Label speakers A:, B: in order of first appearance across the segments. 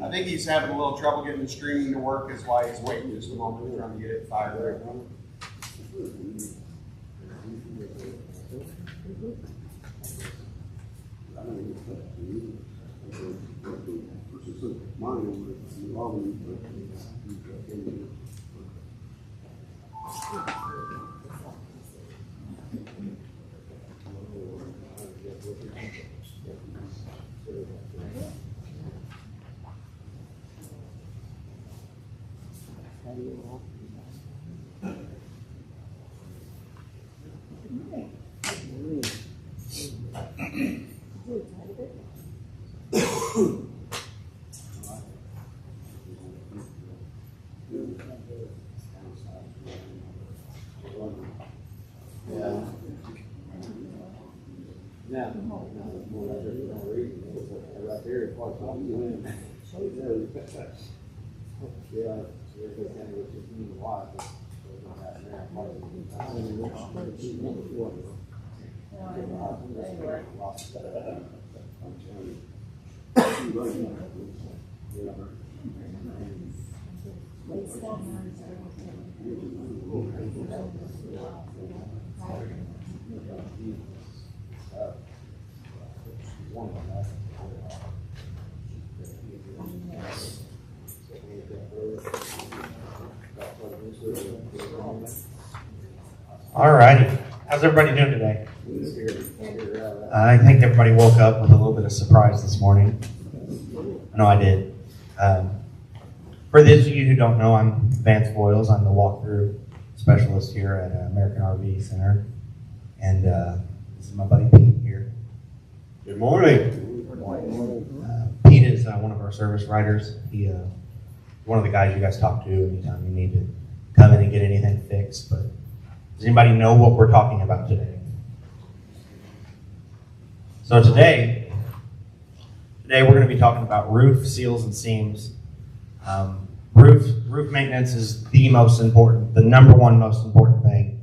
A: I think he's having a little trouble getting the streaming to work, is why he's waiting just a moment, trying to get it fired.
B: All righty. How's everybody doing today? I think everybody woke up with a little bit of surprise this morning. I know I did. For those of you who don't know, I'm Vance Boyles. I'm the walkthrough specialist here at American RV Center. And this is my buddy Pete here.
C: Good morning.
B: Pete is one of our service writers. He one of the guys you guys talk to anytime you need to come in and get anything fixed. But does anybody know what we're talking about today? So today we're going to be talking about roof seals and seams. Roof maintenance is the number one most important thing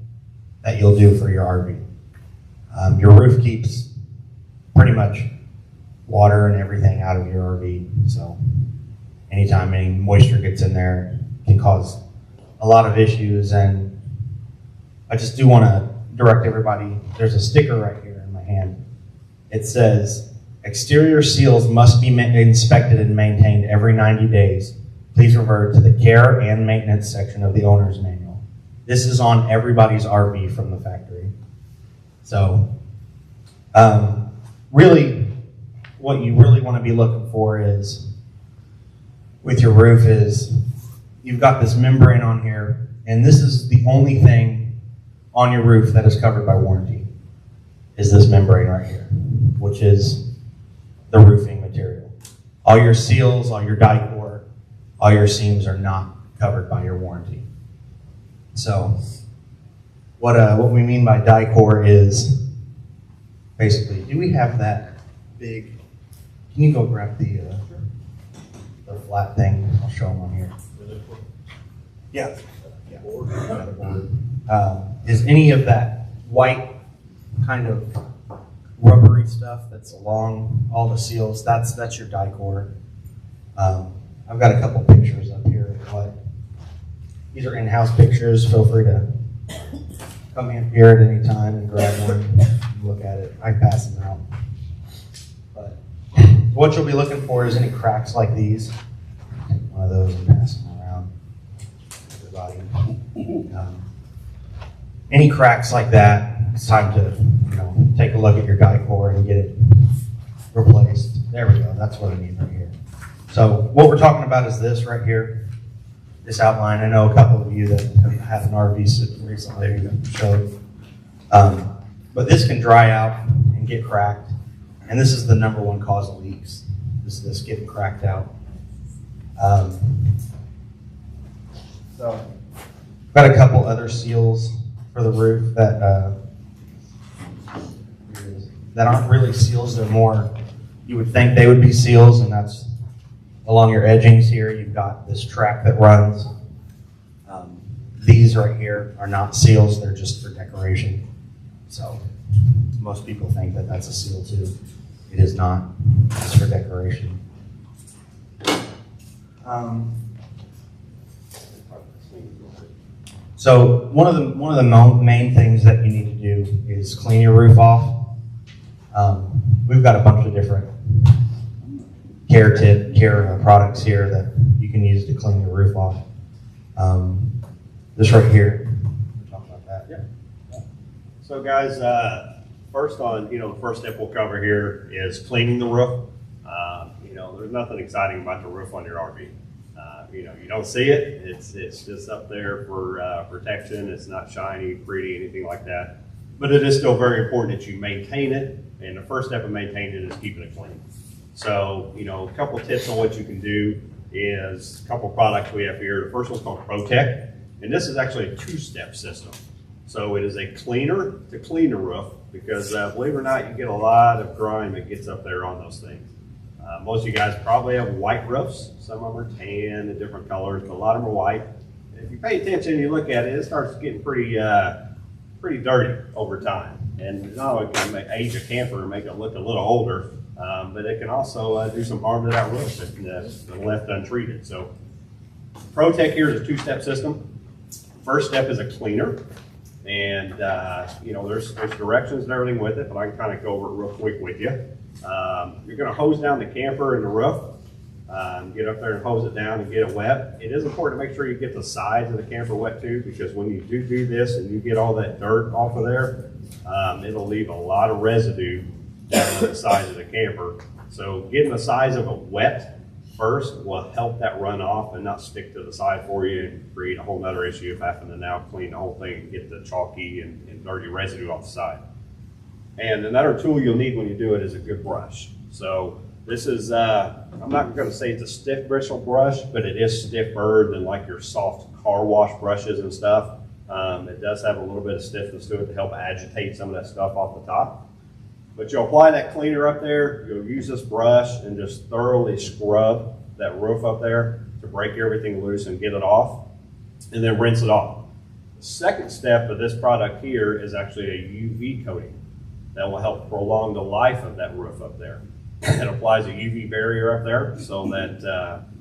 B: that you'll do for your RV. Your roof keeps pretty much water and everything out of your RV. So anytime any moisture gets in there, it can cause a lot of issues. And I just do want to direct everybody. There's a sticker right here in my hand. It says, exterior seals must be inspected and maintained every 90 days. Please refer to the care and maintenance section of the owner's manual. This is on everybody's RV from the factory. So really, what you really want to be looking for is, with your roof, is you've got this membrane on here, and this is the only thing on your roof that is covered by warranty, is this membrane right here, which is the roofing material. All your seals, all your Dicor, all your seams are not covered by your warranty. So what we mean by Dicor is basically, do we have that big, can you go grab the flat thing? I'll show them on here. Yeah. Is any of that white kind of rubbery stuff that's along all the seals, that's your Dicor. I've got a couple pictures up here. These are in-house pictures. Feel free to come in here at any time and grab one and look at it. I pass them out. But what you'll be looking for is any cracks like these. Take one of those and pass them around everybody. Any cracks like that, it's time to take a look at your Dicor and get it replaced. There we go. That's what I mean right here. So what we're talking about is this right here, this outline. I know a couple of you that have had an RV recently showed But this can dry out and get cracked. And this is the number one cause of leaks, is this getting cracked out. So, got a couple other seals for the roof that aren't really seals. They're more, you would think they would be seals, and that's along your edgings here. You've got this track that runs. These right here are not seals. They're just for decoration. So most people think that that's a seal too. It is not. It's for decoration. So one of the main things that you need to do is clean your roof off. We've got a bunch of different care products here that you can use to clean your roof off. This right here, we'll talk about that.
C: Yeah. So guys, first the first step we'll cover here is cleaning the roof. There's nothing exciting about the roof on your RV. You don't see it. It's just up there for protection. It's not shiny, pretty, anything like that. But it is still very important that you maintain it. And the first step of maintaining it is keeping it clean. So, a couple tips on what you can do is a couple products we have here. The first one's called ProTech, and this is actually a two-step system. So it is a cleaner to clean the roof because believe it or not, you get a lot of grime that gets up there on those things. Most of you guys probably have white roofs. Some of them are tan and different colors, but a lot of them are white. And if you pay attention and you look at it, it starts getting pretty dirty over time. And not only can it age a camper and make it look a little older, but it can also do some harm to that roof if it's left untreated. So ProTech here is a two-step system. First step is a cleaner. And, there's directions and everything with it, but I can kind of go over it real quick with you. You're going to hose down the camper and the roof. Get up there and hose it down and get it wet. It is important to make sure you get the sides of the camper wet too, because when you do this and you get all that dirt off of there, it'll leave a lot of residue down on the sides of the camper. So getting the sides of it wet first will help that run off and not stick to the side for you and create a whole nother issue of having to now clean the whole thing and get the chalky and dirty residue off the side. And another tool you'll need when you do it is a good brush. So this is, I'm not going to say it's a stiff bristle brush, but it is stiffer than like your soft car wash brushes and stuff. It does have a little bit of stiffness to it to help agitate some of that stuff off the top. But you'll apply that cleaner up there, you'll use this brush and just thoroughly scrub that roof up there to break everything loose and get it off, and then rinse it off. The second step of this product here is actually a UV coating that will help prolong the life of that roof up there. It applies a UV barrier up there so that,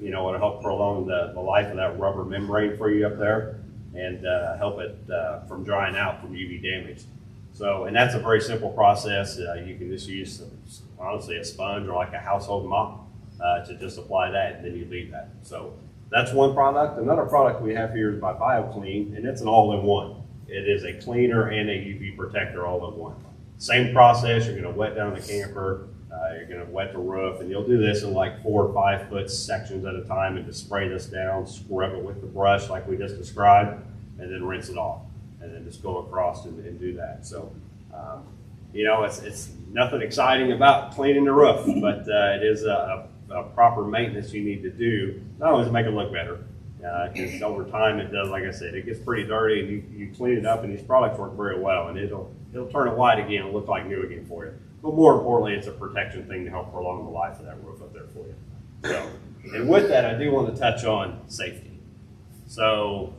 C: it'll help prolong the life of that rubber membrane for you up there and help it from drying out from UV damage. So, and that's a very simple process. You can just use, honestly, a sponge or like a household mop to just apply that, and then you leave that. So that's one product. Another product we have here is by BioClean, and it's an all-in-one. It is a cleaner and a UV protector all in one. Same process. You're going to wet down the camper. You're going to wet the roof, and you'll do this in like 4 or 5 foot sections at a time and just spray this down, scrub it with the brush like we just described, and then rinse it off. And then just go across and do that. So, it's nothing exciting about cleaning the roof, but it is a proper maintenance you need to do, not only to make it look better, because over time it does, like I said, it gets pretty dirty, and you clean it up, and these products work very well, and it'll turn it white again and look like new again for you. But more importantly, it's a protection thing to help prolong the life of that roof up there for you. So, and with that, I do want to touch on safety. So,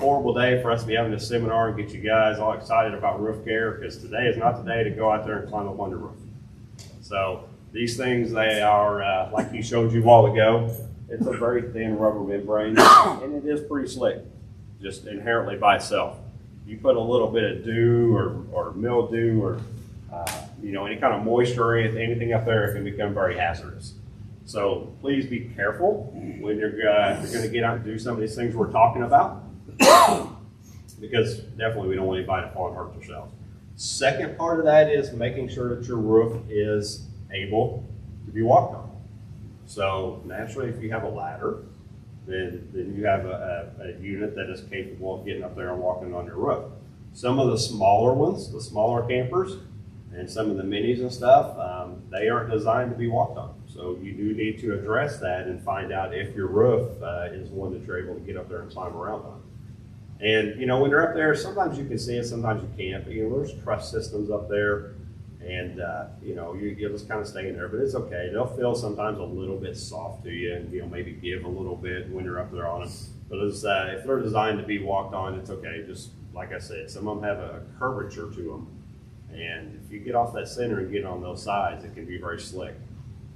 C: horrible day for us to be having this seminar and get you guys all excited about roof care, because today is not the day to go out there and climb up on the roof. So these things, they are, like he showed you a while ago, it's a very thin rubber membrane, and it is pretty slick, just inherently by itself. You put a little bit of dew or mildew or any kind of moisture or anything up there, it can become very hazardous. So please be careful when you're going to get out and do some of these things we're talking about, because definitely we don't want anybody to fall and hurt themselves. Second part of that is making sure that your roof is able to be walked on. So naturally, if you have a ladder, then you have a unit that is capable of getting up there and walking on your roof. Some of the smaller ones, the smaller campers, and some of the minis and stuff, they aren't designed to be walked on. So you do need to address that and find out if your roof is one that you're able to get up there and climb around on. And, you know, when you're up there, sometimes you can see it, sometimes you can't, but, you know, there's truss systems up there, and, you know, you'll just kind of stay in there, but it's okay. They'll feel sometimes a little bit soft to you and, you know, maybe give a little bit when you're up there on them. But if they're designed to be walked on, it's okay. Just like I said, some of them have a curvature to them. And if you get off that center and get on those sides, it can be very slick.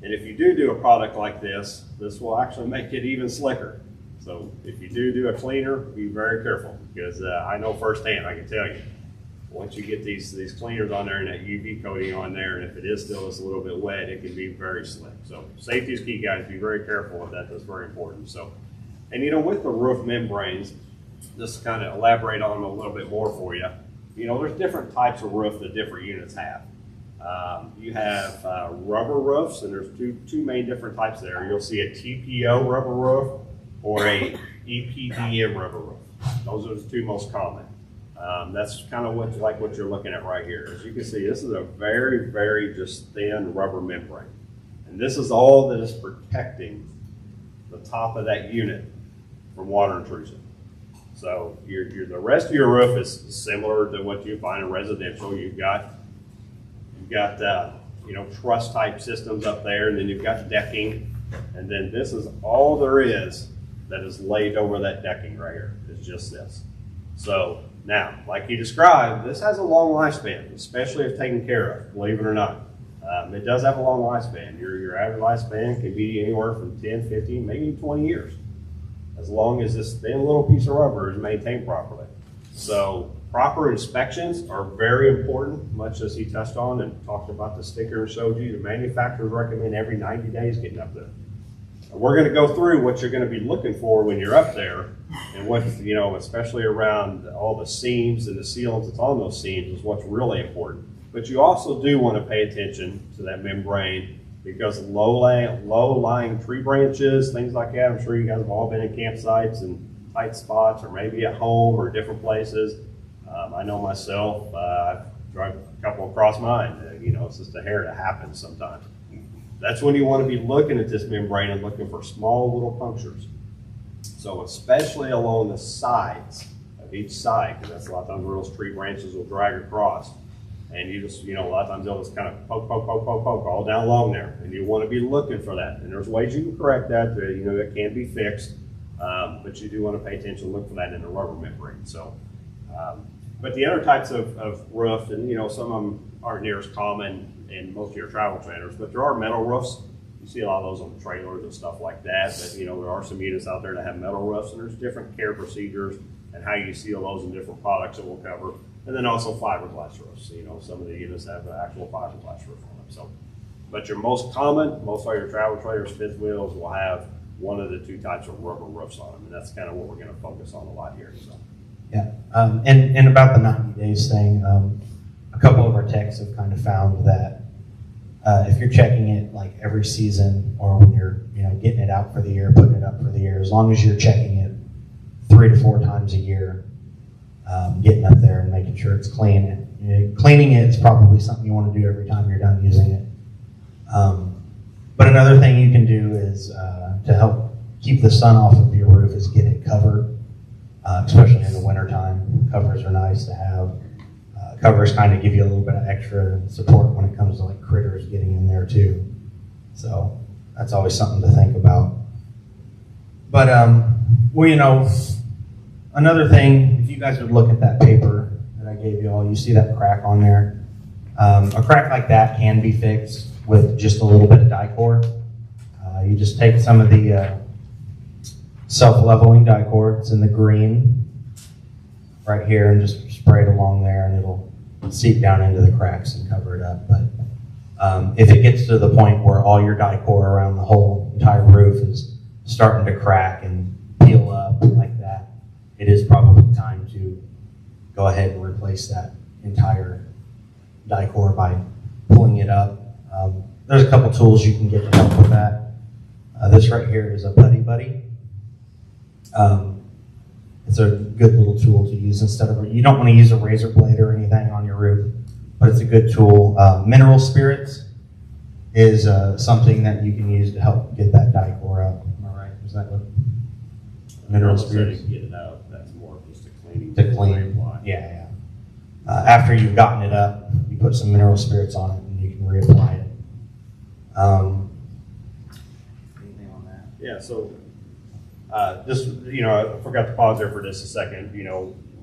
C: And if you do a product like this, this will actually make it even slicker. So if you do a cleaner, be very careful, because I know firsthand, I can tell you, once you get these cleaners on there and that UV coating on there, and if it is still just a little bit wet, it can be very slick. So safety is key, guys. Be very careful with that. That's very important. So, and you know, with the roof membranes, just to kind of elaborate on them a little bit more for you, you know, there's different types of roof that different units have. You have rubber roofs, and there's two main different types there. You'll see a TPO rubber roof or a EPDM rubber roof. Those are the two most common. That's kind of what you're looking at right here. As you can see, this is a very, very just thin rubber membrane. And this is all that is protecting the top of that unit from water intrusion. So the rest of your roof is similar to what you find in residential. You've got you know, truss type systems up there, and then you've got decking, and then this is all there is that is laid over that decking right here. It's just this. So now, like you described, this has a long lifespan, especially if taken care of, believe it or not. It does have a long lifespan. Your average lifespan can be anywhere from 10, 15, maybe 20 years, as long as this thin little piece of rubber is maintained properly. So proper inspections are very important, much as he touched on and talked about the sticker and showed you. The manufacturers recommend every 90 days getting up there. And we're going to go through what you're going to be looking for when you're up there, and what, you know, especially around all the seams and the sealants that's on those seams is what's really important. But you also do want to pay attention to that membrane, because low-lying tree branches, things like that, I'm sure you guys have all been in campsites and tight spots, or maybe at home or different places. I know myself, I've drive a couple across mine. You know, it's just a hair that happens sometimes. That's when you want to be looking at this membrane and looking for small little punctures. So especially along the sides of each side, because that's a lot of times where those tree branches will drag across. And you just, you know, a lot of times they'll just kind of poke all down along there. And you want to be looking for that. And there's ways you can correct that, you know, that can be fixed. But you do want to pay attention, look for that in the rubber membrane. So, but the other types of roof, and you know, some of them aren't near as common in most of your travel trailers, but there are metal roofs. You see a lot of those on the trailers and stuff like that. But you know, there are some units out there that have metal roofs, and there's different care procedures and how you seal those in different products that we'll cover. And then also fiberglass roofs. You know, some of the units have an actual fiberglass roof on them. So, but your most common, most of your travel trailers, fifth wheels will have one of the two types of rubber roofs on them, and that's kind of what we're going to focus on a lot here. So.
B: Yeah, and about the 90 days thing, a couple of our techs have kind of found that if you're checking it like every season, or when you're, you know, getting it out for the year, putting it up for the year, as long as you're checking it 3 to 4 times a year, getting up there and making sure it's clean. Cleaning it is probably something you want to do every time you're done using it. But another thing you can do is to help keep the sun off of your roof is get it covered, especially in the wintertime. Covers are nice to have. Covers kind of give you a little bit of extra support when it comes to like critters getting in there too. So that's always something to think about. But, well, you know, another thing, if you guys would look at that paper that I gave you all, you see that crack on there. A crack like that can be fixed with just a little bit of Dicor. You just take some of the self-leveling Dicor, it's in the green right here, and just spray it along there, and it'll seep down into the cracks and cover it up. But if it gets to the point where all your Dicor around the whole entire roof is starting to crack and peel up like that, it is probably time to go ahead and replace that entire Dicor by pulling it up. There's a couple tools you can get to help with that. This right here is a Putty Buddy. it's a good little tool to use instead of, you don't want to use a razor blade or anything on your roof, but it's a good tool. Mineral spirits is something that you can use to help get that Dicor out. Am I right? Is that what? Mineral spirits?
C: Get it out, that's more just a cleaning.
B: To clean. Yeah. After you've gotten it up, you put some mineral spirits on it and you can reapply it. Anything on that?
C: Yeah, so, just, I forgot to pause there for just a second. We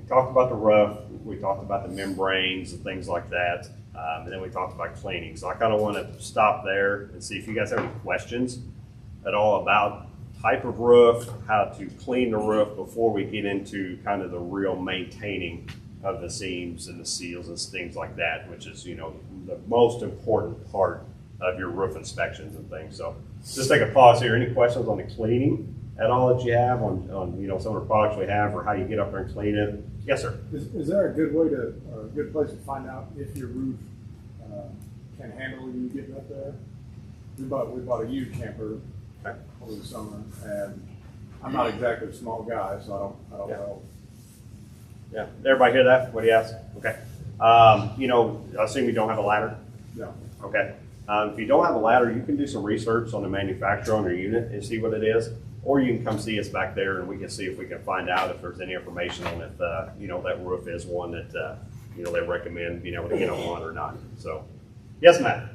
C: talked about the roof, we talked about the membranes and things like that, and then we talked about cleaning. So I kind of want to stop there and see if you guys have any questions at all about type of roof, how to clean the roof before we get into kind of the real maintaining of the seams and the seals and things like that, which is, the most important part of your roof inspections and things. So just take a pause here. Any questions on the cleaning at all that you have on some of the products we have or how you get up there and clean it? Yes, sir.
D: Is there a good way to, or a good place to find out if your roof can handle you getting up there? We bought a used camper over the summer, and I'm not exactly a small guy, so I don't know.
C: Yeah, everybody hear that? What do you ask? Okay. I assume you don't have a ladder?
D: No.
C: Okay. If you don't have a ladder, you can do some research on the manufacturer on your unit and see what it is, or you can come see us back there and we can see if we can find out if there's any information on it. That roof is one that, they recommend being able to get on or not. So, yes, Matt.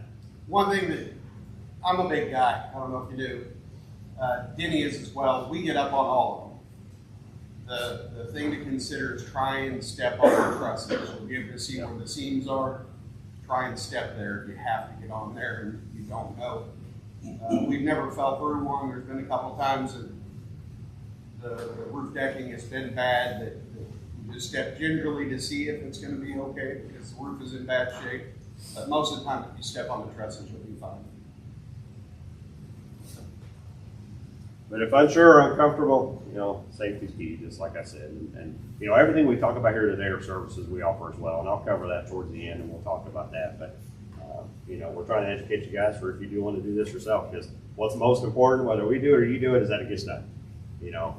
A: One thing that, I'm a big guy, I don't know if you do, Denny is as well, we get up on all of them. The thing to consider is try and step on the trusses. We'll be able to see where the seams are. Try and step there if you have to get on there and you don't know. We've never fell through one. There's been a couple times that the roof decking has been bad that you just step gingerly to see if it's going to be okay because the roof is in bad shape. But most of the time, if you step on the trusses, you'll be fine.
C: But if unsure or uncomfortable, safety's key, just like I said. And everything we talk about here today are services we offer as well. And I'll cover that towards the end and we'll talk about that. But, we're trying to educate you guys for if you do want to do this yourself. Because what's most important, whether we do it or you do it, is that it gets done. The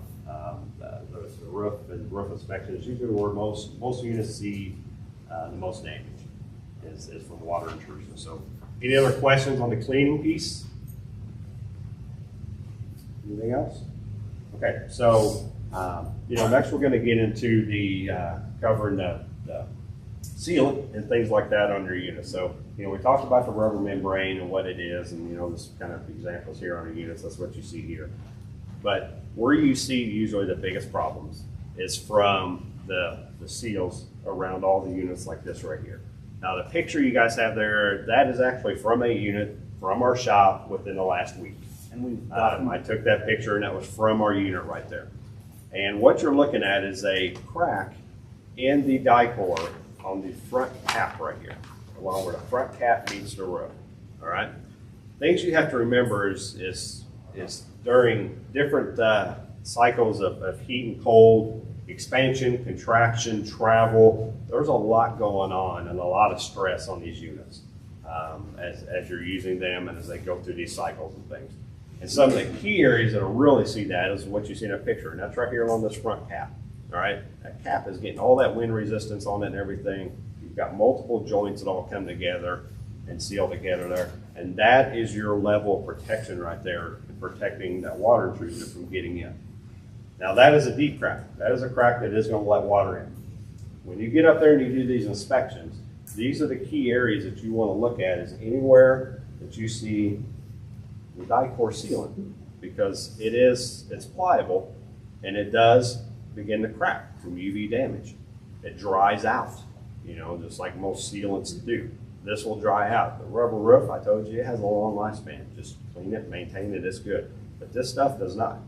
C: roof and roof inspection is usually where most units see the most damage is from water intrusion. So any other questions on the cleaning piece? Anything else? Okay, so, next we're going to get into the covering the seal and things like that on your unit. So, we talked about the rubber membrane and what it is, and, this kind of examples here on your units, that's what you see here. But where you see usually the biggest problems is from the seals around all the units like this right here. Now, the picture you guys have there, that is actually from a unit from our shop within the last week.
B: And
C: I took that picture and that was from our unit right there. And what you're looking at is a crack in the Dicor on the front cap right here, along where the front cap meets the roof. All right. Things you have to remember is during different cycles of heat and cold, expansion, contraction, travel, there's a lot going on and a lot of stress on these units as you're using them and as they go through these cycles and things. And some of the key areas that'll really see that is what you see in a picture, and that's right here along this front cap. All right, that cap is getting all that wind resistance on it and everything. You've got multiple joints that all come together and seal together there, and that is your level of protection right there, protecting that water intrusion from getting in. Now that is a deep crack. That is a crack that is going to let water in. When you get up there and you do these inspections, these are the key areas that you want to look at. Is anywhere that you see the Dicor sealant, because it's pliable and it does begin to crack from UV damage. It dries out, just like most sealants do. This will dry out. The rubber roof, I told you, it has a long lifespan. Just clean it, maintain it, it's good. But this stuff does not.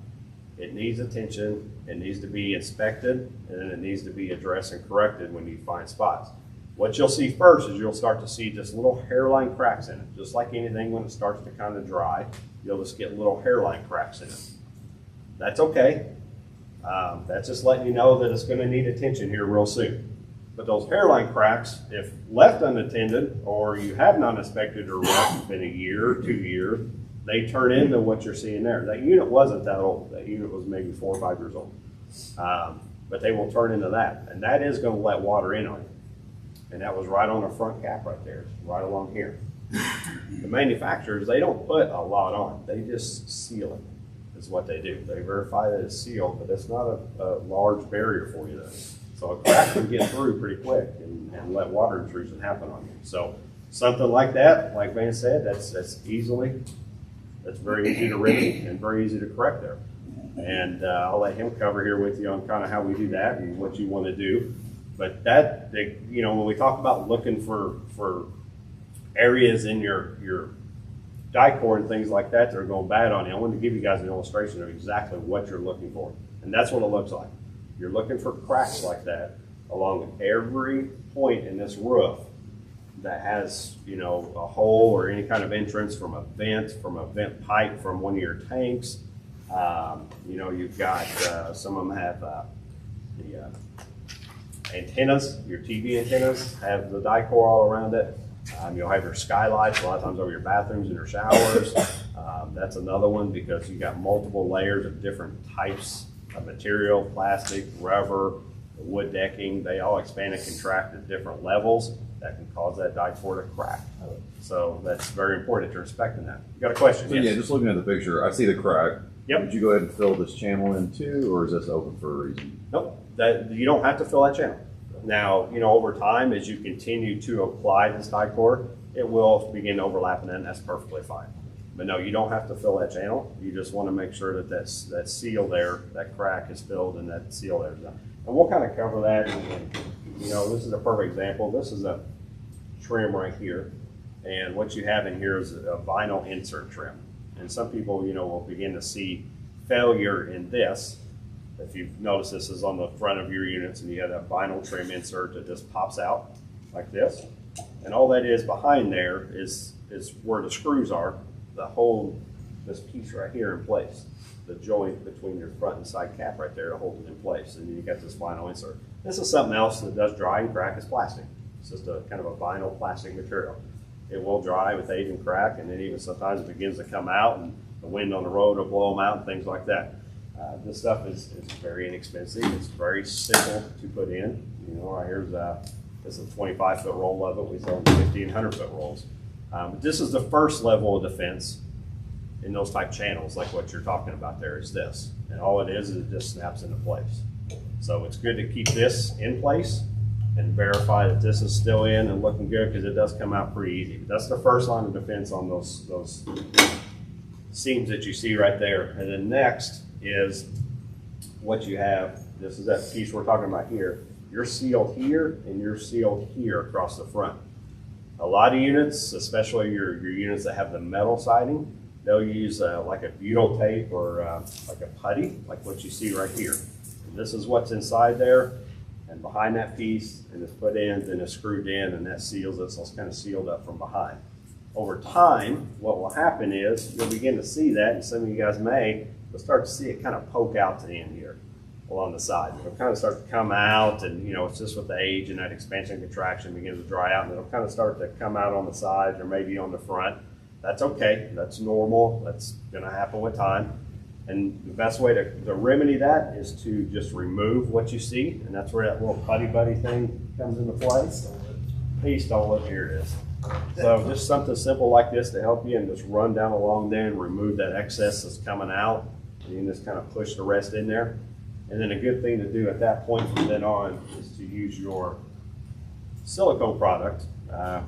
C: It needs attention, it needs to be inspected, and then it needs to be addressed and corrected when you find spots. What you'll see first is you'll start to see just little hairline cracks in it. Just like anything, when it starts to kind of dry, you'll just get little hairline cracks in it. That's okay. That's just letting you know that it's going to need attention here real soon. But those hairline cracks, if left unattended or you have not inspected or left in a year or 2 years, they turn into what you're seeing there. That unit wasn't that old. That unit was maybe 4 or 5 years old. but they will turn into that. And that is gonna let water in on you. And that was right on the front cap right there, right along here. The manufacturers, they don't put a lot on, they just seal it, is what they do. They verify that it's sealed, but it's not a large barrier for you though. So a crack can get through pretty quick and let water intrusion happen on you. So something like that, like Van said, that's very easy to remedy and very easy to correct there. And I'll let him cover here with you on kind of how we do that and what you want to do. But when we talk about looking for areas in your Dicor and things like that are going bad on you, I wanted to give you guys an illustration of exactly what you're looking for. And that's what it looks like. You're looking for cracks like that along every point in this roof that has, a hole or any kind of entrance from a vent pipe from one of your tanks. You've got, some of them have the antennas, your TV antennas have the Dicor all around it. You'll have your skylights a lot of times over your bathrooms and your showers. That's another one because you got multiple layers of different types of material, plastic, rubber, wood decking. They all expand and contract at different levels that can cause that Dicor to crack. So that's very important that you're inspecting that. You got a question?
E: So
C: Yes.
E: yeah, just looking at the picture, I see the crack.
C: Yep.
E: Would you go ahead and fill this channel in too, or is this open for a reason?
C: Nope, you don't have to fill that channel. Now, over time, as you continue to apply this Dicor, it will begin overlapping and that's perfectly fine. But no, you don't have to fill that channel. You just want to make sure that that seal there, that crack is filled and that seal there is done. And we'll kind of cover that. This is a perfect example. This is a trim right here. And what you have in here is a vinyl insert trim. And some people, will begin to see failure in this. If you've noticed, this is on the front of your units and you have that vinyl trim insert that just pops out like this. And all that is behind there is where the screws are to hold this piece right here in place. The joint between your front and side cap right there to hold it in place. And then you got this vinyl insert. This is something else that does dry and crack. It's plastic. It's just a kind of a vinyl plastic material. It will dry with age and crack, and then even sometimes it begins to come out and the wind on the road will blow them out and things like that. This stuff is very inexpensive. It's very simple to put in. Right here's this is a 25-foot roll of it. We sell 50 and 100-foot rolls. This is the first level of defense in those type channels, like what you're talking about there is this. And all it is it just snaps into place. So it's good to keep this in place and verify that this is still in and looking good because it does come out pretty easy. But that's the first line of defense on those seams that you see right there. And then next is what you have. This is that piece we're talking about here. You're sealed here and you're sealed here across the front. A lot of units, especially your units that have the metal siding, they'll use like a butyl tape or like a putty, like what you see right here. And this is what's inside there. And behind that piece, and it's put in, then it's screwed in, and that seals it, so it's kind of sealed up from behind. Over time, what will happen is you'll begin to see that, and some of you guys may, you'll start to see it kind of poke out to the end here along the side. It'll kind of start to come out, and it's just with the age and that expansion and contraction begins to dry out, and it'll kind of start to come out on the sides or maybe on the front. That's okay. That's normal. That's going to happen with time. And the best way to remedy that is to just remove what you see, and that's where that little putty buddy thing comes into play. He stole it. Here it is. So just something simple like this to help you, and just run down along there and remove that excess that's coming out, and you can just kind of push the rest in there. And then a good thing to do at that point from then on is to use your silicone product.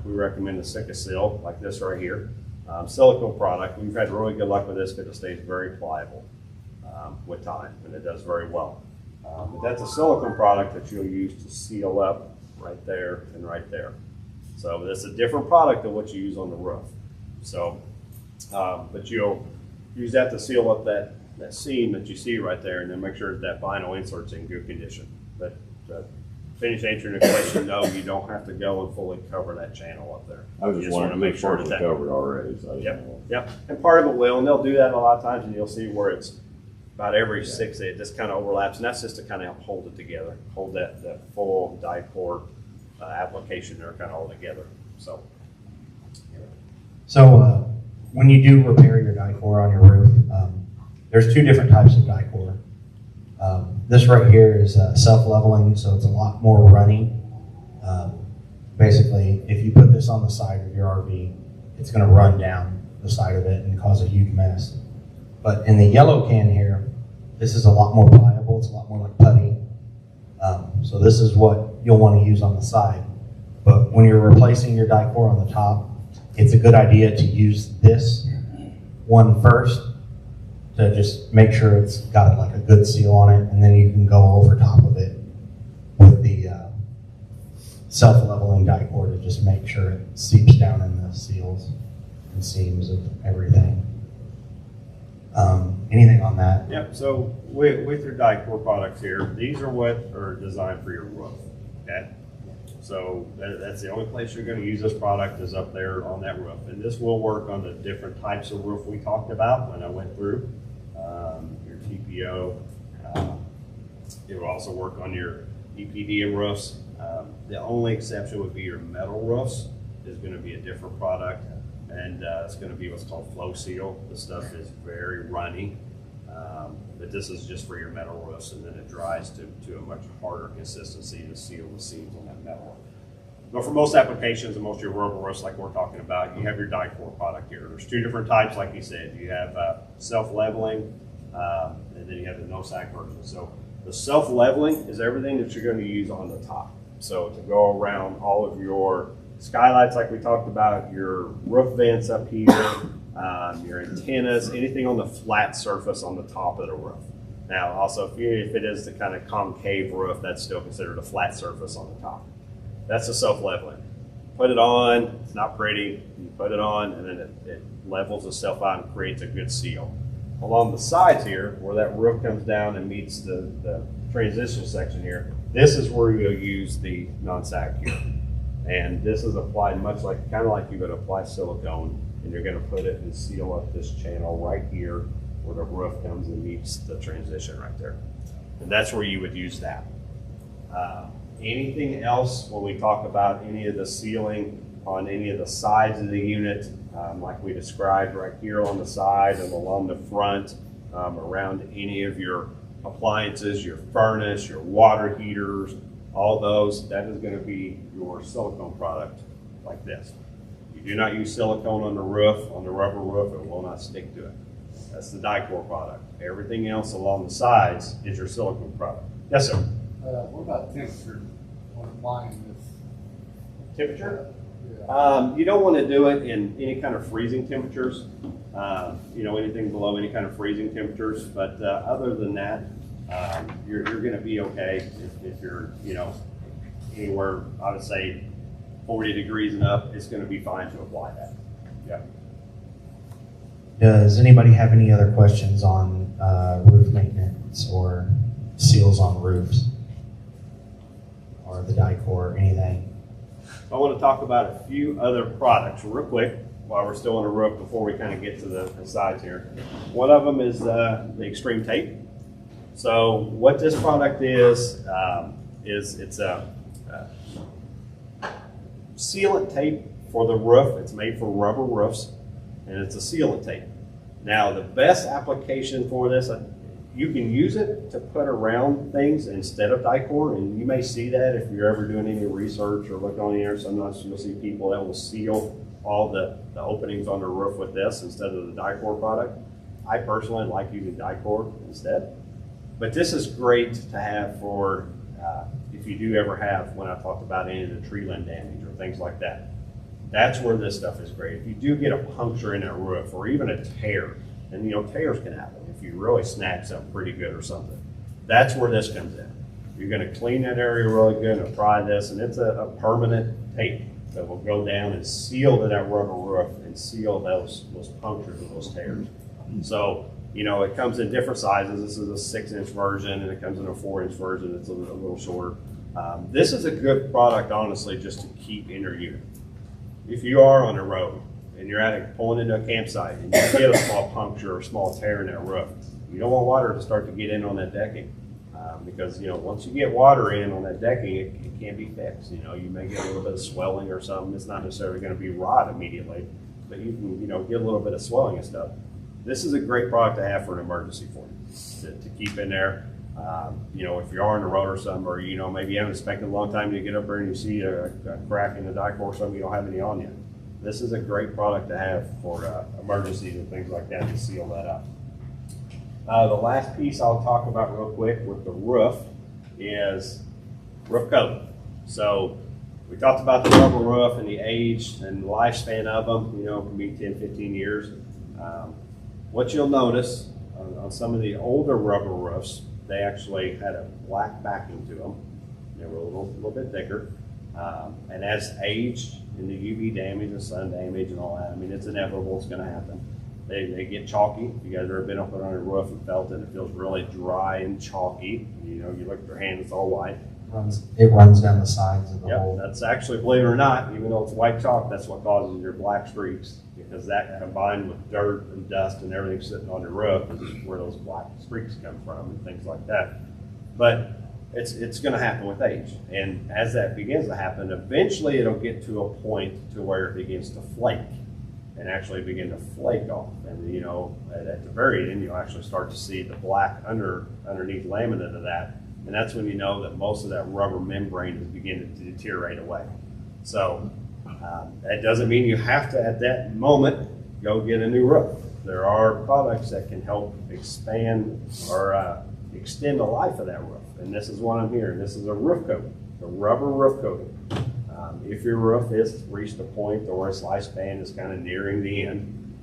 C: We recommend the Sikasil, like this right here. Silicone product, we've had really good luck with this because it stays very pliable with time, and it does very well. But that's a silicone product that you'll use to seal up right there and right there. So that's a different product than what you use on the roof. So, but you'll use that to seal up that seam that you see right there, and then make sure that vinyl insert's in good condition. But finish answering the question, no, you don't have to go and fully cover that channel up there.
E: I was
C: You
E: just wanting to make sure it's
C: that
E: covered already. So I didn't
C: Yep,
E: know.
C: yep. And part of it will, and they'll do that a lot of times, and you'll see where it's about every 6 it just kind of overlaps, and that's just to kind of help hold it together, hold that full Dicor application there kind of all together.
B: So when you do repair your Dicor on your roof, there's two different types of Dicor. This right here is self-leveling, so it's a lot more runny. Basically, if you put this on the side of your RV, it's going to run down the side of it and cause a huge mess. But in the yellow can here, this is a lot more pliable. It's a lot more like putty. So this is what you'll want to use on the side. But when you're replacing your Dicor on the top, it's a good idea to use this one first to just make sure it's got like a good seal on it, and then you can go over top of it with the self-leveling Dicor to just make sure it seeps down in the seals and seams of everything. Anything on that?
C: Yep, so with your Dicor products here, these are what are designed for your roof, okay? So that's the only place you're gonna use this product is up there on that roof. And this will work on the different types of roof we talked about when I went through. Your TPO, it will also work on your EPDM roofs. The only exception would be your metal roofs is gonna be a different product. And it's gonna be what's called Flow Seal. This stuff is very runny. But this is just for your metal roofs, and then it dries to a much harder consistency to seal the seams on that metal. But for most applications and most of your rubber roofs like we're talking about, you have your Dicor product here. There's two different types, like you said. You have self-leveling, and then you have the no-sag version. So the self-leveling is everything that you're going to use on the top. So to go around all of your skylights like we talked about, your roof vents up here, your antennas, anything on the flat surface on the top of the roof. Now, also, if it is the kind of concave roof, that's still considered a flat surface on the top. That's the self-leveling. Put it on, it's not pretty, you put it on, and then it levels itself out and creates a good seal. Along the sides here, where that roof comes down and meets the transition section here, this is where you'll use the non-sag here. And this is applied much like, kind of like you're gonna apply silicone, and you're gonna put it and seal up this channel right here where the roof comes and meets the transition right there. And that's where you would use that. Anything else when we talk about any of the sealing on any of the sides of the unit, like we described right here on the side and along the front, around any of your appliances, your furnace, your water heaters, all those, that is gonna be your silicone product like this. You do not use silicone on the roof, on the rubber roof, it will not stick to it. That's the Dicor product. Everything else along the sides is your silicone product. Yes, sir.
F: What about temperature on applying this?
C: Temperature?
F: Yeah.
C: You don't want to do it in any kind of freezing temperatures. Anything below any kind of freezing temperatures. But other than that, you're going to be okay if you're, anywhere, I would say 40 degrees and up, it's going to be fine to apply that. Yeah.
B: Does anybody have any other questions on roof maintenance or seals on roofs or the Dicor or anything?
C: I want to talk about a few other products real quick while we're still on the roof before we kind of get to the sides here. One of them is the Extreme Tape. So what this product is it's a sealant tape for the roof. It's made for rubber roofs, and it's a sealant tape. Now, the best application for this, you can use it to put around things instead of Dicor, and you may see that if you're ever doing any research or look on here. Sometimes you'll see people that will seal all the openings on their roof with this instead of the Dicor product. I personally like using Dicor instead. But this is great to have for if you do ever have, when I talked about any of the tree limb damage or things like that. That's where this stuff is great. If you do get a puncture in that roof or even a tear, and tears can happen if you really snag something pretty good or something. That's where this comes in. You're gonna clean that area really good and apply this, and it's a permanent tape that will go down and seal to that rubber roof and seal those punctures and those tears. So, it comes in different sizes. This is a 6-inch version, and it comes in a 4-inch version. It's a little shorter. This is a good product, honestly, just to keep in your unit. If you are on the road and you're pulling into a campsite and you get a small puncture or a small tear in that roof, you don't want water to start to get in on that decking. Because, once you get water in on that decking, it can't be fixed. You may get a little bit of swelling or something. It's not necessarily going to be rot immediately, but you can, get a little bit of swelling and stuff. This is a great product to have for an emergency for you, to keep in there. You know, if you are on the road or something, or, you know, maybe you haven't inspected a long time, and you get up there and you see a crack in the die core or something, you don't have any on you. This is a great product to have for emergencies and things like that to seal that up. The last piece I'll talk about real quick with the roof is roof coating. So we talked about the rubber roof and the age and lifespan of them, you know, it can be 10, 15 years. What you'll notice on some of the older rubber roofs, they actually had a black backing to them. They were a little bit thicker. And as age and the UV damage and sun damage and all that, I mean, it's inevitable, it's gonna happen. They get chalky. If you guys have ever been up on a roof and felt it, it feels really dry and chalky. You know, you look at your hand, it's all white.
B: It runs down the sides of the
C: Yep,
B: hole.
C: that's actually, believe it or not, even though it's white chalk, that's what causes your black streaks, because that combined with dirt and dust and everything sitting on your roof is where those black streaks come from and things like that. But it's going to happen with age, and as that begins to happen, eventually it'll get to a point to where it begins to flake and actually begin to flake off. And, you know, at the very end, you'll actually start to see the black underneath laminate of that. And that's when you know that most of that rubber membrane is beginning to deteriorate away. So that doesn't mean you have to, at that moment, go get a new roof. There are products that can help expand or extend the life of that roof. And this is one I'm hearing. This is a roof coating, a rubber roof coating. If your roof has reached a point or its lifespan is kind of nearing the end,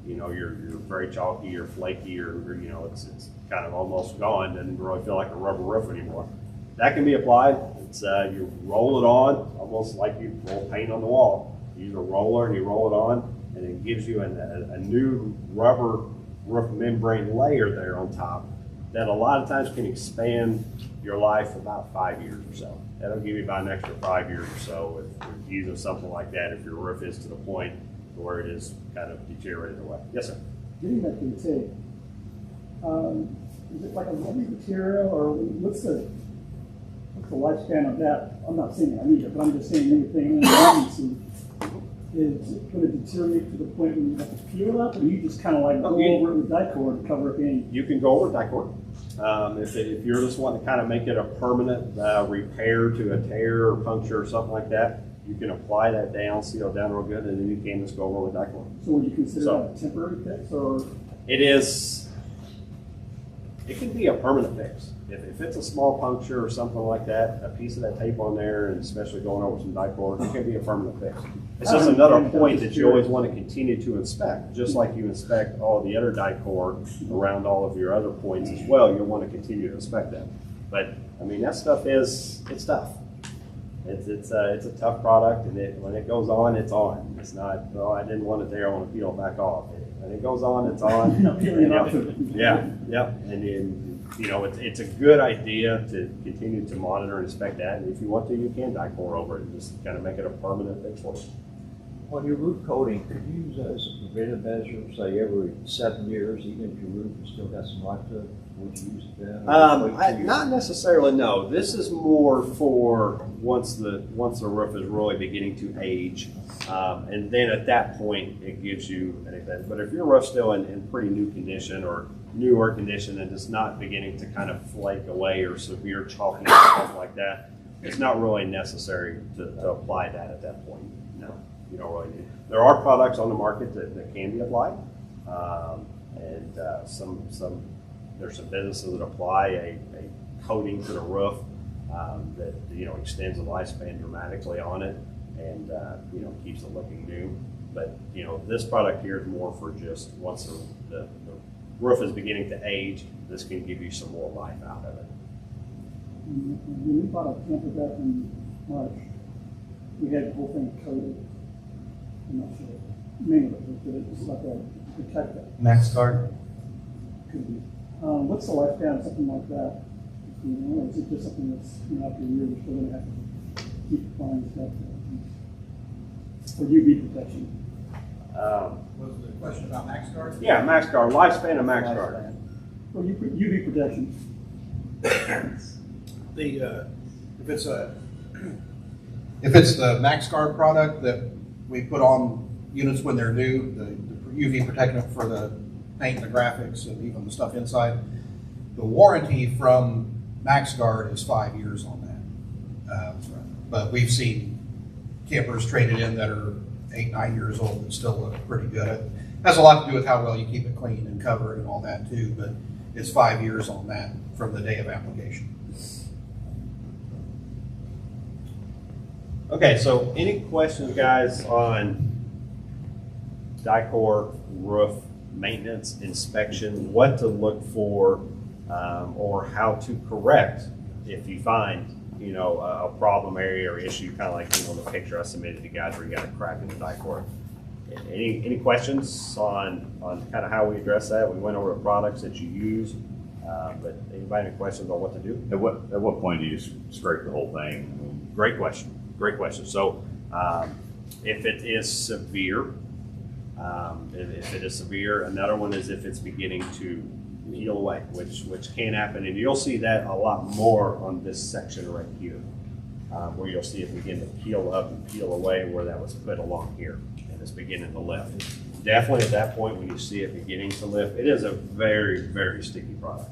C: you know, you're very chalky or flaky, or you know, it's kind of almost gone, doesn't really feel like a rubber roof anymore. That can be applied. It's you roll it on, almost like you roll paint on the wall. You use a roller and you roll it on, and it gives you a new rubber roof membrane layer there on top that a lot of times can expand your life about 5 years or so. That'll give you about an extra 5 years or so if using something like that, if your roof is to the point where it is kind of deteriorated away. Yes, sir.
G: Getting back to the tape, is it like a rubber material, or what's the lifespan of that? I'm not saying I need it, but I'm just saying anything is it going to deteriorate to the point where you have to peel it up, or you just kind of like go over it with Dicor and cover up any?
C: You can go over Dicor. If you're just wanting to kind of make it a permanent repair to a tear or puncture or something like that, you can apply that down, seal it down real good, and then you can just go over with Dicor.
G: So would you consider that a temporary fix, or?
C: It can be a permanent fix. If it's a small puncture or something like that, a piece of that tape on there, and especially going over some Dicor, it can be a permanent fix. It's just another point that you always want to continue to inspect, just like you inspect all the other Dicor around all of your other points as well. You'll want to continue to inspect them. But I mean, that stuff it's tough. It's a tough product, and when it goes on, it's on. It's not, oh, I didn't want it there, I want to peel it back off. When it goes on, it's on. And you know, it's a good idea to continue to monitor and inspect that. And if you want to, you can Dicor over it and just kind of make it a permanent fix for you.
F: On your roof coating, could you use that as a preventive measure, say every 7 years, even if your roof has still got some life to it? Would you use it then?
C: Not necessarily, no. This is more for once the roof is really beginning to age, and then at that point it gives you anything. But if your roof's still in pretty new condition or newer condition and it's not beginning to kind of flake away or severe chalkiness or stuff like that, it's not really necessary to apply that at that point. No, you don't really need it. There are products on the market that can be applied, and there's some businesses that apply a coating to the roof that, you know, extends the lifespan dramatically on it and, you know, keeps it looking new. But, you know, this product here is more for just once the roof is beginning to age, this can give you some more life out of it.
G: When we bought a camper back in March, we had the whole thing coated. I'm not sure the name of it, but it's like a protector.
B: MaxGuard.
G: Could be. What's the lifespan of something like that? You know, or is it just something that's, you know, after a year we're still going to have to keep applying stuff? Or UV protection?
F: Was the question about MaxGuard?
C: Yeah, MaxGuard, lifespan of MaxGuard.
G: Or UV protection?
H: If it's the MaxGuard product that we put on units when they're new, the UV protectant for the paint and the graphics and even the stuff inside, The warranty from MaxGuard is 5 years on that. But we've seen campers traded in that are 8, 9 years old that still look pretty good. It has a lot to do with how well you keep it clean and covered and all that too, but it's 5 years on that from the day of application.
C: Okay, so any questions, guys, on Dicor roof maintenance, inspection, what to look for, or how to correct if you find, you know, a problem area or issue, kind of like, you know, the picture I submitted to you guys where you got a crack in the Dicor. Any questions on kind of how we address that? We went over the products that you use, but anybody any questions on what to do?
E: At what point do you scrape the whole thing?
C: Great question. Great question. So, if it is severe, another one is if it's beginning to peel away, which can happen, and you'll see that a lot more on this section right here, where you'll see it begin to peel up and peel away where that was put along here, and it's beginning to lift. Definitely at that point when you see it beginning to lift, it is a very, very sticky product.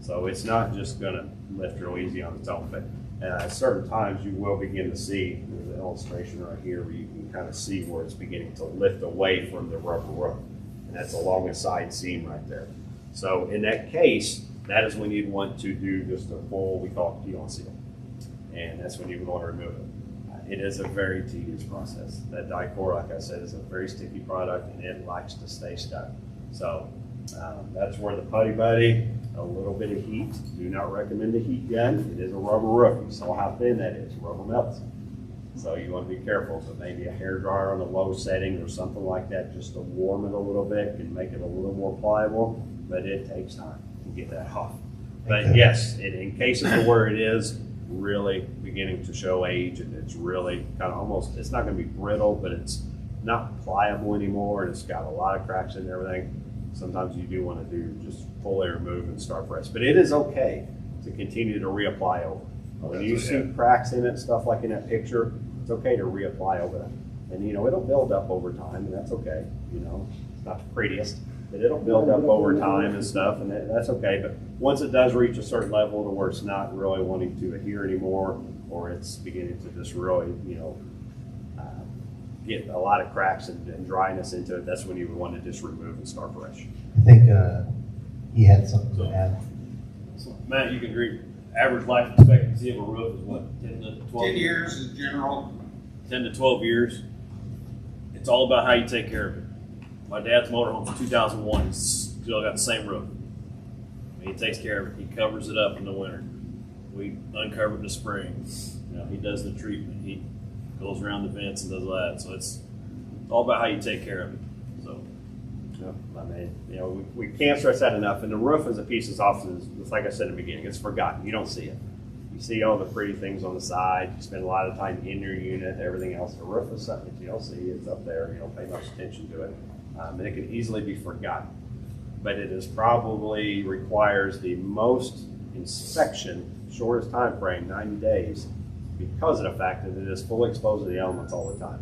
C: So it's not just going to lift real easy on its own, but at certain times you will begin to see, there's an illustration right here where you can kind of see where it's beginning to lift away from the rubber roof. And that's along the side seam right there. So in that case, that is when you'd want to do just a full, we call it peel and seal. And that's when you would want to remove it. It is a very tedious process. That Dicor, like I said, is a very sticky product and it likes to stay stuck. So that's where the Putty Buddy, a little bit of heat. Do not recommend a heat gun. It is a rubber roof. You saw how thin that is. Rubber melts. So you want to be careful. So maybe a hair dryer on a low setting or something like that, just to warm it a little bit, can make it a little more pliable. But it takes time to get that off. But yes, in cases where it is really beginning to show age and it's really kind of almost, it's not going to be brittle, but it's not pliable anymore and it's got a lot of cracks in everything. Sometimes you do want to do just fully remove and start fresh. But it is okay to continue to reapply over. When you see cracks in it, stuff like in that picture, it's okay to reapply over that. And you know, it'll build up over time and that's okay. You know, it's not the prettiest, but it'll build up over time and stuff and that's okay. But once it does reach a certain level to where it's not really wanting to adhere anymore, or it's beginning to just really, you know, get a lot of cracks and dryness into it, that's when you would want to just remove and start fresh.
B: I think he had something to add.
I: So, Matt, you can agree, average life expectancy of a roof is what, 10 to 12
A: 10 years is general.
I: 10 to 12 years. It's all about how you take care of it. My dad's motorhome from 2001, he's still got the same roof. I mean, he takes care of it. He covers it up in the winter. We uncover it in the spring. You know, he does the treatment. He goes around the vents and does that. So it's all about how you take care of it. So,
C: I mean, you know, we can't stress that enough. And the roof is a piece that's often, it's like I said in the beginning, it's forgotten. You don't see it. You see all the pretty things on the side. You spend a lot of time in your unit, everything else. The roof is something that you don't see. It's up there. You don't pay much attention to it. And it can easily be forgotten. But it is probably requires the most inspection, shortest time frame, 90 days, because of the fact that it is fully exposed to the elements all the time.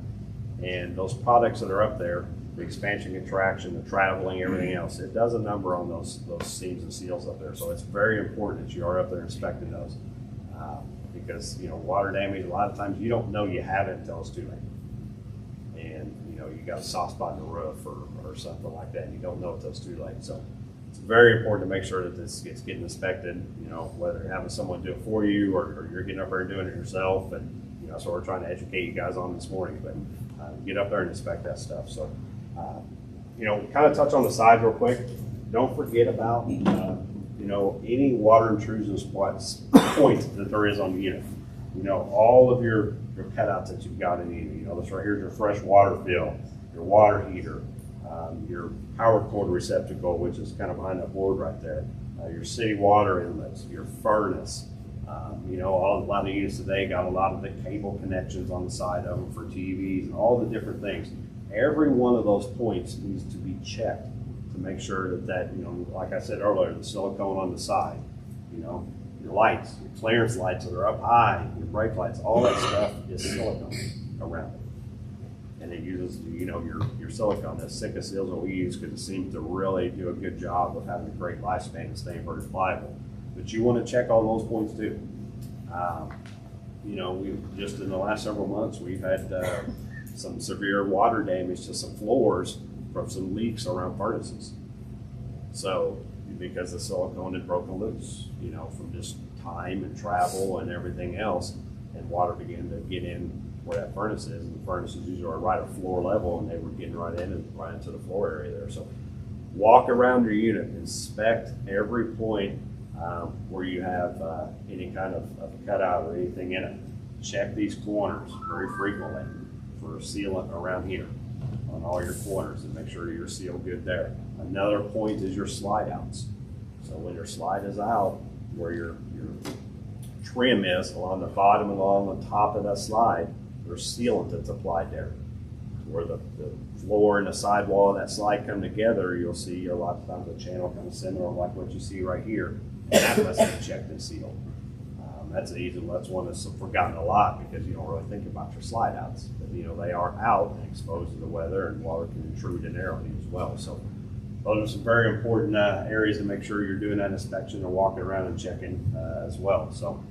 C: And those products that are up there, the expansion, contraction, the traveling, everything else, it does a number on those seams and seals up there. So it's very important that you are up there inspecting those. Because, you know, water damage, a lot of times you don't know you have it until it's too late. And, you know, you got a soft spot in the roof or something like that, and you don't know until it's too late. So it's very important to make sure that this gets getting inspected, you know, whether having someone do it for you or you're getting up there and doing it yourself. And, you know, that's what we're trying to educate you guys on this morning. But get up there and inspect that stuff. So, you know, kind of touch on the sides real quick. Don't forget about, you know, any water intrusion spots, points that there is on the unit. You know, all of your cutouts that you've got in the unit. You know, this right here is your fresh water fill, your water heater, your power cord receptacle, which is kind of behind that board right there, your city water inlets, your furnace. You know, a lot of the units today got a lot of the cable connections on the side of them for TVs and all the different things. Every one of those points needs to be checked to make sure that, you know, like I said earlier, the silicone on the side, you know, your lights, your clearance lights that are up high, your brake lights, all that stuff is silicone around it. And it uses, you know, your silicone, that Sika seals that we use, because it seems to really do a good job of having a great lifespan and staying very pliable. but you want to check all those points too. You know, we just in the last several months, we've had some severe water damage to some floors from some leaks around furnaces. So, because the silicone had broken loose, you know, from just time and travel and everything else, and water began to get in where that furnace is, and the furnaces usually are right at floor level, and they were getting right in and right into the floor area there. So, walk around your unit, inspect every point where you have any kind of cutout or anything in it. Check these corners very frequently for sealant around here on all your corners, and make sure you're sealed good there. Another point is your slide outs. So when your slide is out, where your trim is along the bottom and along the top of that slide, there's sealant that's applied there. Where the floor and the sidewall of that slide come together, you'll see a lot of times a channel kind of similar like what you see right here. And that must be checked and sealed. That's one that's forgotten a lot because you don't really think about your slide outs. But you know, they are out and exposed to the weather, and water can intrude in there on you as well. So those are some very important areas to make sure you're doing that inspection and walking around and checking as well. So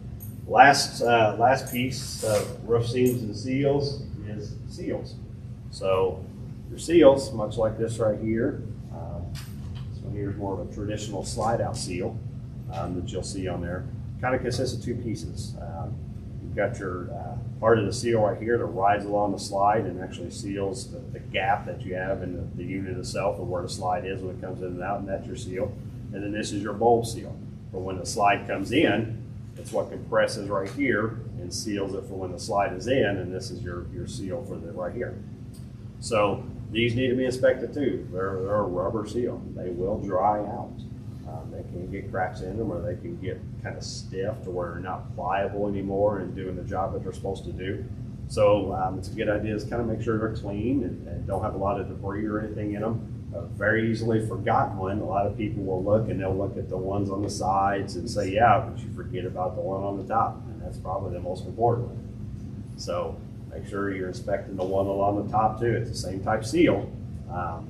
C: last piece of roof seams and seals is seals. So your seals, much like this right here, this one here is more of a traditional slide out seal that you'll see on there. Kind of consists of two pieces. You've got your part of the seal right here that rides along the slide and actually seals the gap that you have in the unit itself, or where the slide is when it comes in and out, and that's your seal. And then this is your bulb seal. For when the slide comes in, it's what compresses right here and seals it for when the slide is in, and this is your seal for the right here. So these need to be inspected too. They're a rubber seal. They will dry out. They can get cracks in them, or they can get kind of stiff to where they're not pliable anymore and doing the job that they're supposed to do. So it's a good idea to kind of make sure they're clean and don't have a lot of debris or anything in them. A very easily forgotten one. A lot of people will look and they'll look at the ones on the sides and say, yeah, but you forget about the one on the top. And that's probably the most important one. So make sure you're inspecting the one along the top too. It's the same type seal.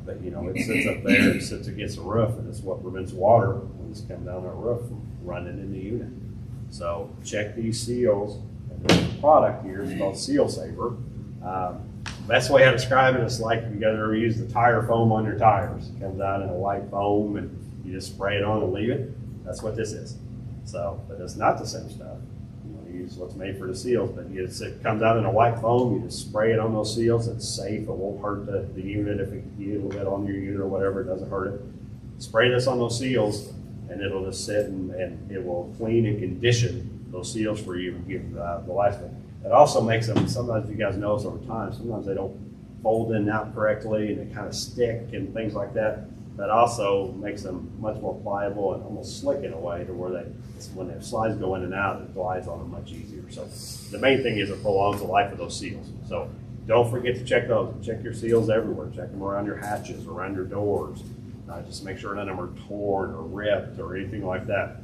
C: But you know, it sits up there, it sits against the roof, and it's what prevents water when it's coming down that roof from running in the unit. So check these seals. And the product here is called Seal Saver. Best way I describe it is like you guys ever use the tire foam on your tires. It comes out in a white foam and you just spray it on and leave it. That's what this is. So, but it's not the same stuff. You use what's made for the seals, but it comes out in a white foam. You just spray it on those seals. It's safe. It won't hurt the unit if it gets a little bit on your unit or whatever. It doesn't hurt it. Spray this on those seals, and it'll just sit and it will clean and condition those seals for you and give the lifespan. It also makes them, sometimes you guys notice over time, sometimes they don't fold in and out correctly and they kind of stick and things like that. That also makes them much more pliable and almost slick in a way to where when their slides go in and out, it glides on them much easier. So the main thing is it prolongs the life of those seals. So don't forget to check those. Check your seals everywhere. Check them around your hatches, around your doors. Just make sure none of them are torn or ripped or anything like that,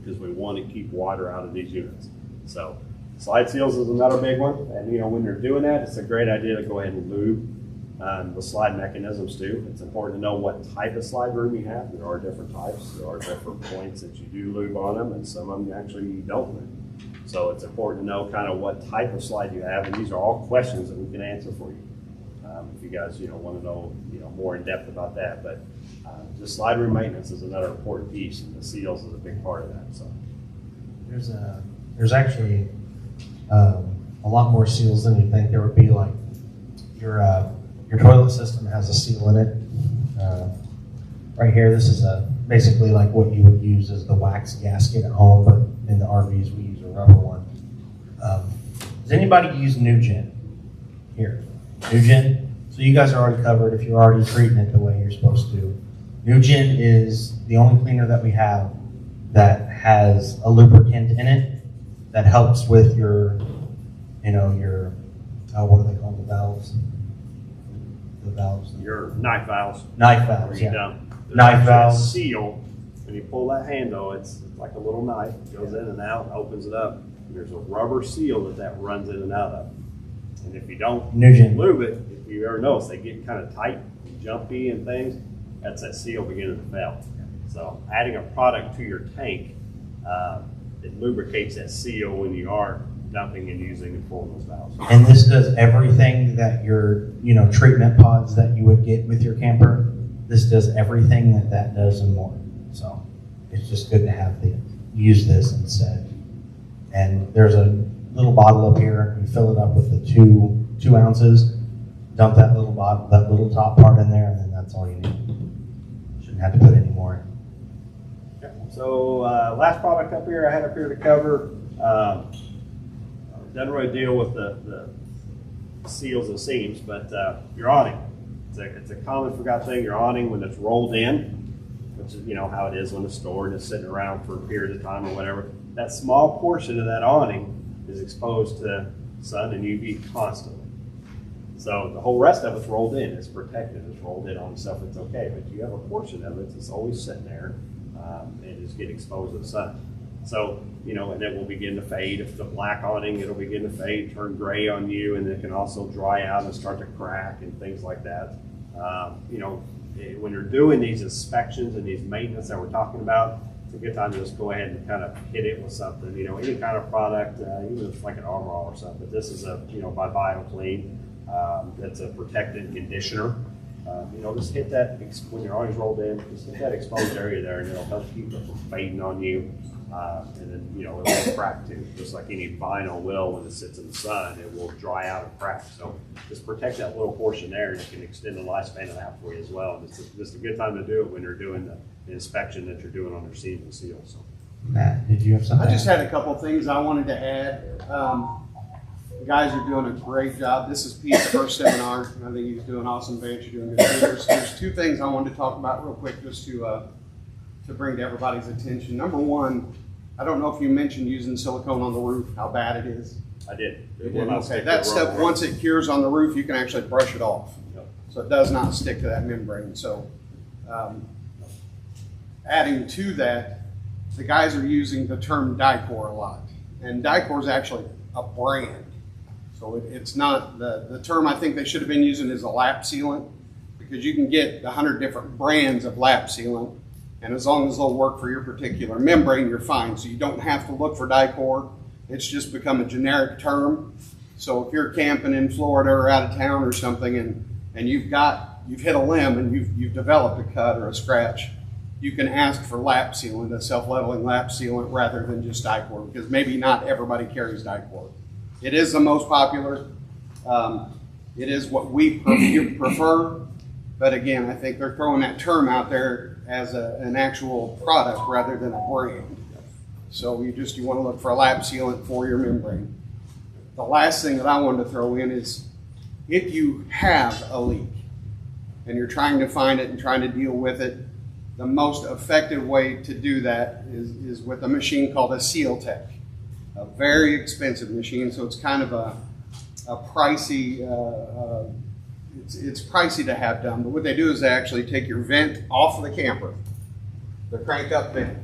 C: because we want to keep water out of these units. So slide seals is another big one. And you know, when you're doing that, it's a great idea to go ahead and lube the slide mechanisms too. It's important to know what type of slide room you have. There are different types. There are different points that you do lube on them, and some of them actually you don't lube. So it's important to know kind of what type of slide you have, and these are all questions that we can answer for you. If you guys want to know more in depth about that, but just slide room maintenance is another important piece, and the seals is a big part of that. So
B: there's actually a lot more seals than you think there would be. Like your toilet system has a seal in it. Right here, this is basically like what you would use as the wax gasket at home, but in the RVs we use a rubber one. Does anybody use NuGen here? NuGen? So you guys are already covered if you're already treating it the way you're supposed to. NuGen is the only cleaner that we have that has a lubricant in it that helps with your what are they called, the valves? The valves.
C: your knife valves.
B: Knife valves,
C: Where you
B: yeah.
C: don't- there's
B: Knife
C: actually a
B: valves.
C: seal. When you pull that handle, it's like a little knife. It goes in and out, opens it up. There's a rubber seal that runs in and out of. And if you don't
B: NuGen.
C: lube it, if you ever notice, they get kind of tight and jumpy and things. That's that seal beginning to fail. So adding a product to your tank It lubricates that seal when you are dumping and using and pulling those valves.
B: And this does everything that your, treatment pods that you would get with your camper. This does everything that does and more. So it's just good to have use this instead. And there's a little bottle up here. You fill it up with the two ounces. Dump that little bottle, that little top part in there, and then that's all you need. Shouldn't have to put any more in.
C: So last product up here I had up here to cover. Doesn't really deal with the seals and seams, but your awning. It's a common forgot thing. Your awning, when it's rolled in, which is how it is when it's stored and it's sitting around for a period of time or whatever, that small portion of that awning is exposed to sun and UV constantly. So the whole rest of it's rolled in. It's protected. It's rolled in on itself. It's okay. But you have a portion of it that's always sitting there and is getting exposed to the sun. So, and it will begin to fade. If it's a black awning, it'll begin to fade, turn gray on you, and it can also dry out and start to crack and things like that. When you're doing these inspections and these maintenance that we're talking about, it's a good time to just go ahead and kind of hit it with something. Any kind of product, even if it's like an Armor All or something. But this is by BioClean. That's a protected conditioner. Just hit that when you're always rolled in. Just hit that exposed area there, and it'll help keep it from fading on you. And then it will crack too, just like any vinyl will when it sits in the sun. It will dry out and crack. So just protect that little portion there, and it can extend the lifespan of that for you as well. And it's just a good time to do it when you're doing the inspection that you're doing on your seams and seals. So.
B: Matt, did you have something?
A: I just had a couple things I wanted to add. The guys are doing a great job. This is Pete's first seminar. I think he's doing an awesome. Vance, you're doing good. There's two things I wanted to talk about real quick, just to bring to everybody's attention. Number one, I don't know if you mentioned using silicone on the roof, how bad it is.
C: I did.
A: Okay, that stuff, once it cures on the roof, you can actually brush it off.
C: Yep.
A: So it does not stick to that membrane. So adding to that, the guys are using the term Dicor a lot. And Dicor is actually a brand. So it's not, the term I think they should have been using is a lap sealant, because you can get 100 different brands of lap sealant. And as long as they'll work for your particular membrane, you're fine. So you don't have to look for Dicor. It's just become a generic term. So if you're camping in Florida or out of town or something, and you've hit a limb and you've developed a cut or a scratch, you can ask for lap sealant, a self-leveling lap sealant, rather than just Dicor, because maybe not everybody carries Dicor. It is the most popular. It is what we prefer. But again, I think they're throwing that term out there as an actual product rather than a brand. So you want to look for a lap sealant for your membrane. The last thing that I wanted to throw in is, if you have a leak and you're trying to find it and trying to deal with it, the most effective way to do that is with a machine called a SealTech, a very expensive machine. So it's kind of a pricey, it's pricey to have done. But what they do is they actually take your vent off of the camper, the crank up vent,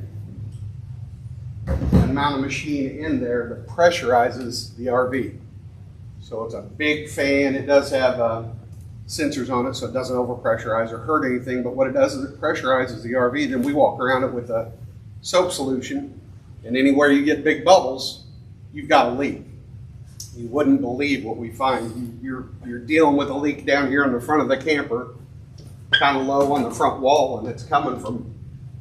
A: and mount a machine in there that pressurizes the RV. So it's a big fan. It does have sensors on it, so it doesn't overpressurize or hurt anything. But what it does is it pressurizes the RV. Then we walk around it with a soap solution, and anywhere you get big bubbles, you've got a leak. You wouldn't believe what we find. You're dealing with a leak down here on the front of the camper, kind of low on the front wall, and it's coming from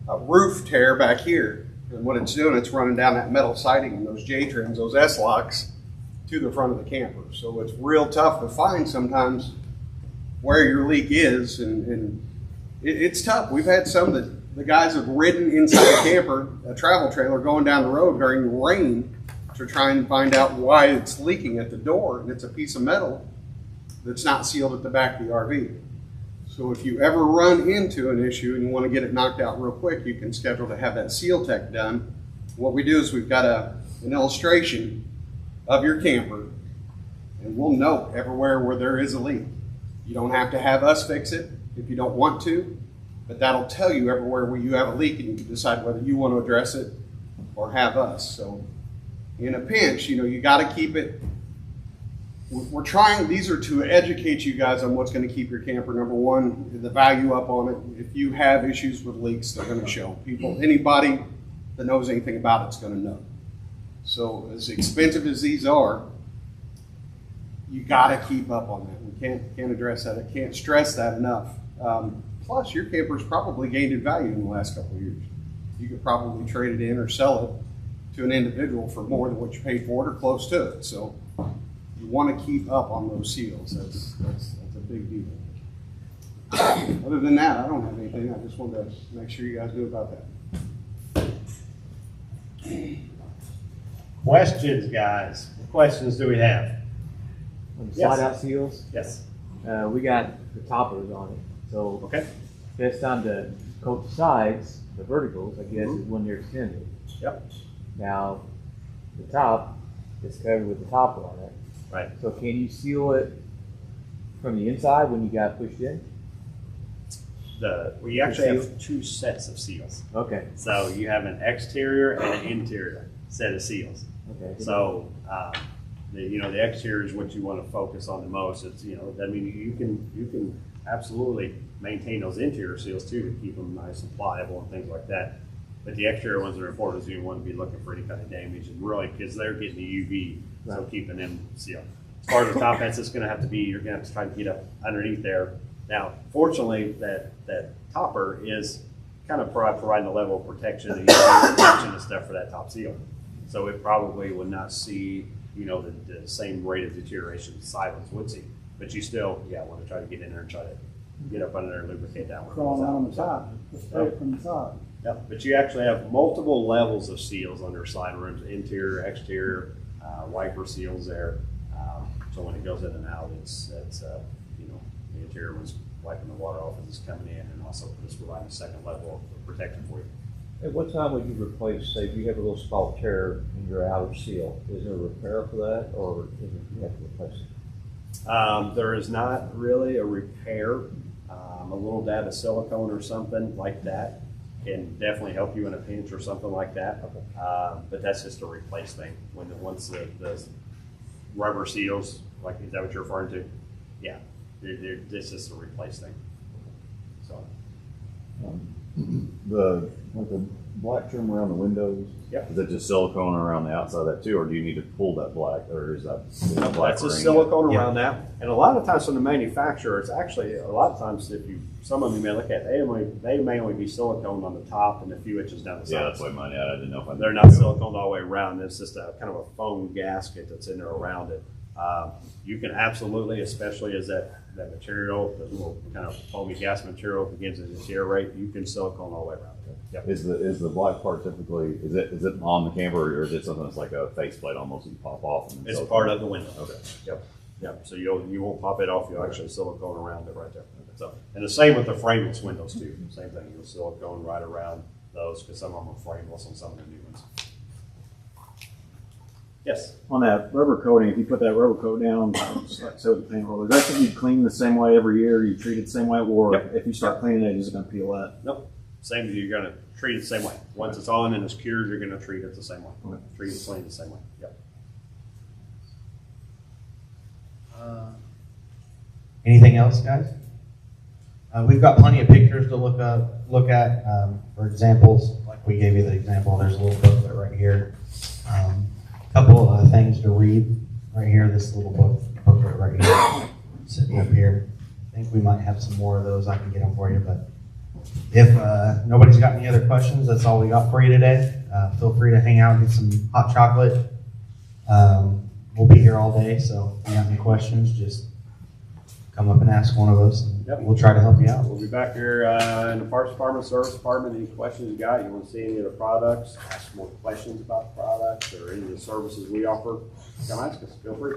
A: a roof tear back here. And what it's doing, it's running down that metal siding and those J-trims, those S-locks, to the front of the camper. So it's real tough to find sometimes where your leak is, and it's tough. We've had some that the guys have ridden inside a camper, a travel trailer, going down the road during rain to try and find out why it's leaking at the door, and it's a piece of metal that's not sealed at the back of the RV. So if you ever run into an issue and you want to get it knocked out real quick, you can schedule to have that SealTech done. What we do is we've got an illustration of your camper, and we'll note everywhere where there is a leak. You don't have to have us fix it if you don't want to, but that'll tell you everywhere where you have a leak, and you can decide whether you want to address it or have us. So in a pinch, you got to keep it. We're trying, these are to educate you guys on what's going to keep your camper, number one, the value up on it. If you have issues with leaks, they're going to show. Anybody that knows anything about it's going to know. So as expensive as these are, you got to keep up on that. We can't address that. I can't stress that enough. Plus, your camper's probably gained in value in the last couple of years. You could probably trade it in or sell it to an individual for more than what you paid for it or close to it. So you want to keep up on those seals. That's a big deal. Other than that, I don't have anything. I just wanted to make sure you guys knew about that.
C: Questions, guys? What questions do we have?
J: On the
C: Yes.
J: slide out seals,
C: Yes.
J: we got the toppers on it. So
C: Okay.
J: best time to coat the sides, the verticals, I guess, is when they're extended.
C: Yep.
J: Now, the top is covered with the topper on it.
C: Right.
J: So can you seal it from the inside when you got it pushed in?
C: We actually have two sets of seals.
J: Okay.
C: So you have an exterior and an interior set of seals.
J: Okay.
C: So, the exterior is what you want to focus on the most. It's, I mean, you can absolutely maintain those interior seals too to keep them nice and pliable and things like that. But the exterior ones are important, so you want to be looking for any kind of damage, and really, because they're getting the UV, so
J: Right.
C: keeping them sealed. As far as the top hats, it's going to have to be, you're going to have to try to get up underneath there. Now, fortunately, that topper is kind of providing a level of protection and protection and stuff for that top seal. So it probably would not see, the same rate of deterioration the side ones would see. But you still, want to try to get in there and try to get up under there and lubricate that one.
G: Crawling out on the top, just spray it from the side.
C: Yep, but you actually have multiple levels of seals under slide rooms, interior, exterior, wiper seals there. So when it goes in and out, it's the interior one's wiping the water off as it's coming in, and also just providing a second level of protection for you.
F: At what time would you replace, say, if you have a little spot tear in your outer seal, is there a repair for that, or is it, you have to replace it?
C: There is not really a repair. A little dab of silicone or something like that can definitely help you in a pinch or something like that. But that's just a replace thing. Once the rubber seals, like, is that what you're referring to? Yeah, this is a replace thing. So,
E: The black trim around the windows.
C: Yep.
E: Is that just silicone around the outside of that too, or do you need to pull that black, or is that black
C: that's a
E: ring?
C: silicone around that. And a lot of times from the manufacturer, it's actually, a lot of times some of you may look at, they may only be silicone on the top and a few inches down the side.
E: Yeah, that's why mine had. I didn't know if I.
C: They're not siliconed all the way around. It's just a kind of a foam gasket that's in there around it. You can absolutely, especially as that material, the little kind of foamy gas material begins to deteriorate, you can silicone all the way around it. Yep.
E: Is the black part typically, is it on the camper, or is it something that's like a faceplate almost, you pop off? And
C: It's
E: silicone?
C: part of the window.
E: Okay.
C: Yep. So you won't pop it off. You'll actually silicone around it right there. So, and the same with the frameless windows too. Same thing. You'll silicone right around those because some of them are frameless on some of the new ones. Yes.
K: On that rubber coating, if you put that rubber coat down, just like so with the paint roller, is that something you clean the same way every year? You treat it the same way, or
C: Yep.
K: if you start cleaning it, is it going to peel that?
C: Nope. Same. You're going to treat it the same way. Once it's on and it's cured, you're going to treat it the same way.
K: Okay.
C: Treat it clean the same way. Yep.
B: Anything else, guys? We've got plenty of pictures to look at for examples. Like we gave you the example, there's a little booklet right here. Couple of things to read right here. This little booklet right here, sitting up here. I think we might have some more of those. I can get them for you. But if nobody's got any other questions, that's all we got for you today. Feel free to hang out, get some hot chocolate. We'll be here all day, so if you have any questions, just come up and ask one of us, and
C: Yep.
B: we'll try to help you out.
C: We'll be back here in the Parks Department, Service Department. Any questions you got? You want to see any of the products? Ask more questions about the products or any of the services we offer? Come ask us. Feel free.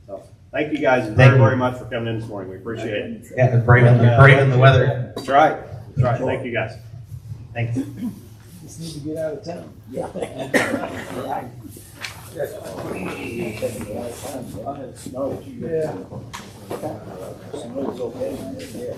C: So, thank you guys
B: Thank you.
C: very much for coming in this morning. We appreciate it.
B: Yeah, braving the weather.
C: That's right. That's right. Thank you guys.
B: Thanks.
F: Just need to get out of town. Yeah.
D: I had snow.
F: Snow's okay. Yeah.